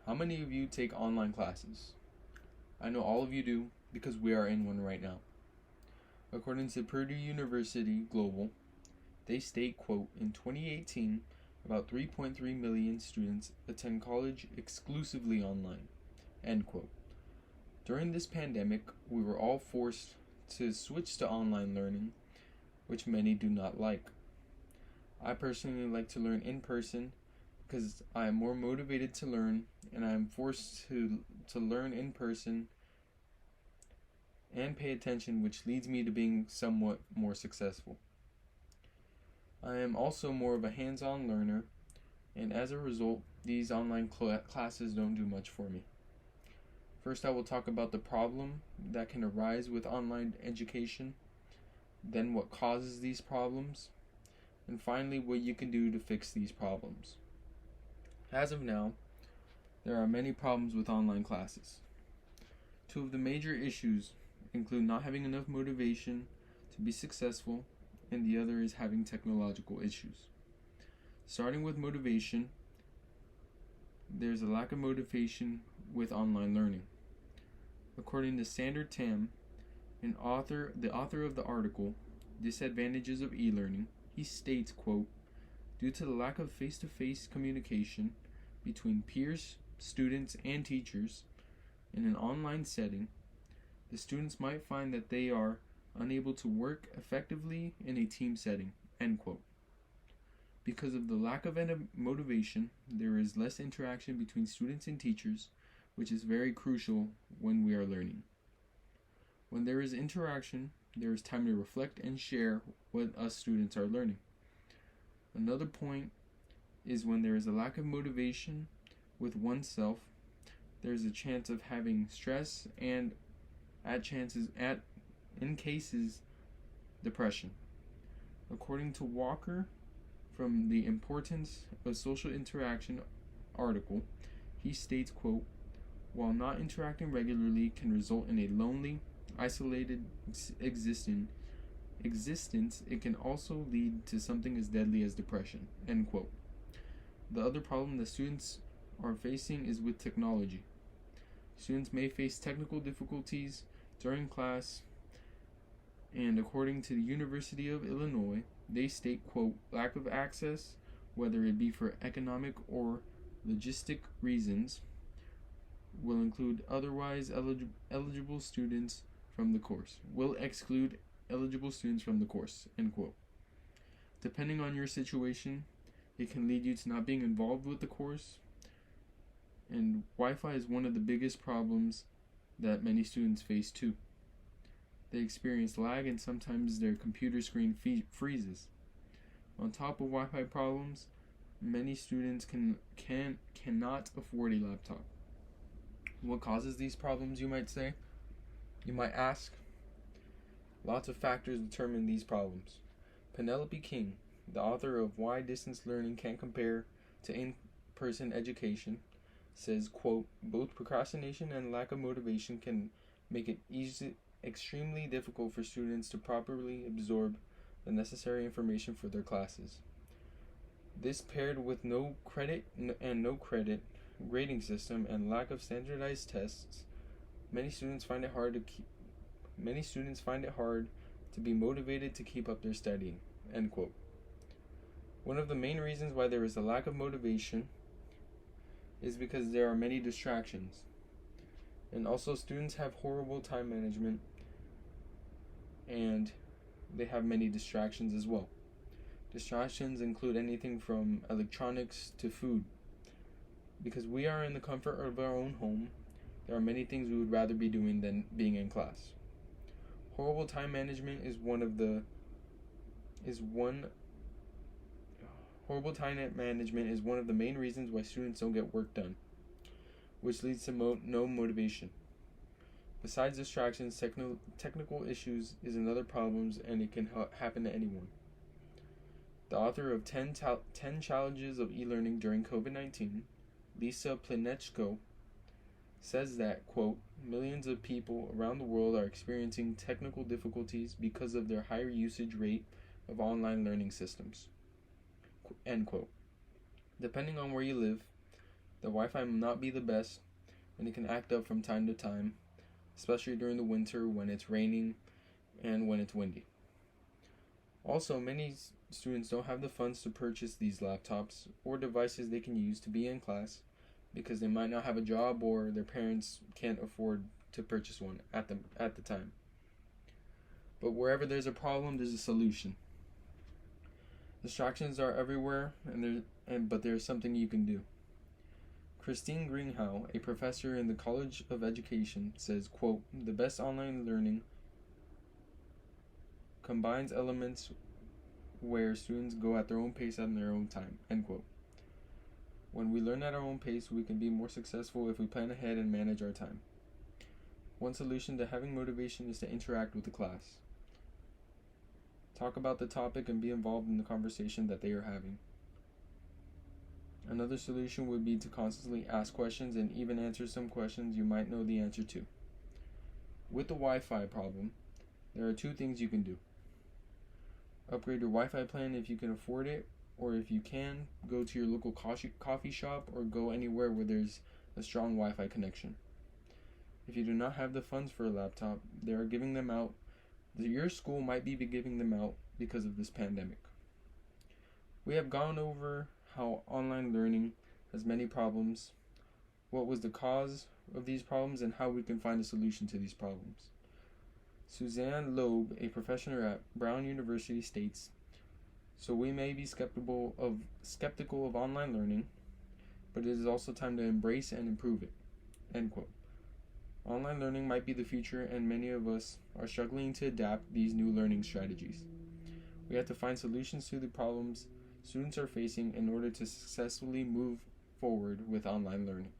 How many of you take online classes? I know all of you do because we are in one right now. According to Purdue University Global, they state, quote, in 2018, about 3.3 million students attend college exclusively online, end quote. During this pandemic, we were all forced to switch to online learning, which many do not like. I personally like to learn in person because I am more motivated to learn, and I am forced to learn in person and pay attention, which leads me to being somewhat more successful. I am also more of a hands-on learner, and as a result, these online classes don't do much for me. First, I will talk about the problem that can arise with online education, then what causes these problems, and finally what you can do to fix these problems. As of now, there are many problems with online classes. Two of the major issues include not having enough motivation to be successful, and the other is having technological issues. Starting with motivation, there's a lack of motivation with online learning. According to Sandor Tam, the author of the article, Disadvantages of E-Learning, he states, quote, due to the lack of face-to-face communication between peers, students, and teachers in an online setting, the students might find that they are unable to work effectively in a team setting, end quote. Because of the lack of motivation, there is less interaction between students and teachers, which is very crucial when we are learning. When there is interaction, there is time to reflect and share what us students are learning. Another point is when there is a lack of motivation with oneself, there is a chance of having stress and in cases depression. According to Walker from the Importance of Social Interaction article, he states, quote, while not interacting regularly can result in a lonely, isolated existence, it can also lead to something as deadly as depression, end quote. The other problem that students are facing is with technology. Students may face technical difficulties during class, and according to the University of Illinois, they state, quote, lack of access, whether it be for economic or logistic reasons, will include otherwise eligible students from the course. Will exclude eligible students from the course, end quote. Depending on your situation, it can lead you to not being involved with the course, and Wi-Fi is one of the biggest problems that many students face too. They experience lag and sometimes their computer screen freezes. On top of Wi-Fi problems, many students cannot afford a laptop. What causes these problems, you might say? You might ask. Lots of factors determine these problems. Penelope King, the author of Why Distance Learning Can't Compare to In-Person Education, says, quote, both procrastination and lack of motivation can make it extremely difficult for students to properly absorb the necessary information for their classes. This paired with no credit grading system and lack of standardized tests, many students find it hard to be motivated to keep up their studying, end quote. One of the main reasons why there is a lack of motivation is because there are many distractions. And also students have horrible time management, and they have many distractions as well. Distractions include anything from electronics to food. Because we are in the comfort of our own home, there are many things we would rather be doing than being in class. Horrible time management is one of the main reasons why students don't get work done, which leads to no motivation. Besides distractions, technical issues is another problem, and it can happen to anyone. The author of 10 Challenges of E-Learning During COVID-19, Lisa Plinechko, says that, quote, millions of people around the world are experiencing technical difficulties because of their higher usage rate of online learning systems, end quote. Depending on where you live, The Wi-Fi may not be the best, and it can act up from time to time, especially during the winter when it's raining and when it's windy. Also, many students don't have the funds to purchase these laptops or devices they can use to be in class because they might not have a job or their parents can't afford to purchase one at the time. But wherever there's a problem, there's a solution. Distractions are everywhere, but there's something you can do. Christine Greenhow, a professor in the College of Education, says, quote, "The best online learning combines elements where students go at their own pace and their own time," end quote. When we learn at our own pace, we can be more successful if we plan ahead and manage our time. One solution to having motivation is to interact with the class. Talk about the topic and be involved in the conversation that they are having. Another solution would be to constantly ask questions and even answer some questions you might know the answer to. With the Wi-Fi problem, there are two things you can do. Upgrade your Wi-Fi plan if you can afford it, or if you can, go to your local coffee shop or go anywhere where there's a strong Wi-Fi connection. If you do not have the funds for a laptop, they are giving them out. Your school might be giving them out because of this pandemic. We have gone over how online learning has many problems, what was the cause of these problems, and how we can find a solution to these problems. Suzanne Loeb, a professor at Brown University, states, "So we may be skeptical of online learning, but it is also time to embrace and improve it," end quote. Online learning might be the future, and many of us are struggling to adapt these new learning strategies. We have to find solutions to the problems students are facing in order to successfully move forward with online learning.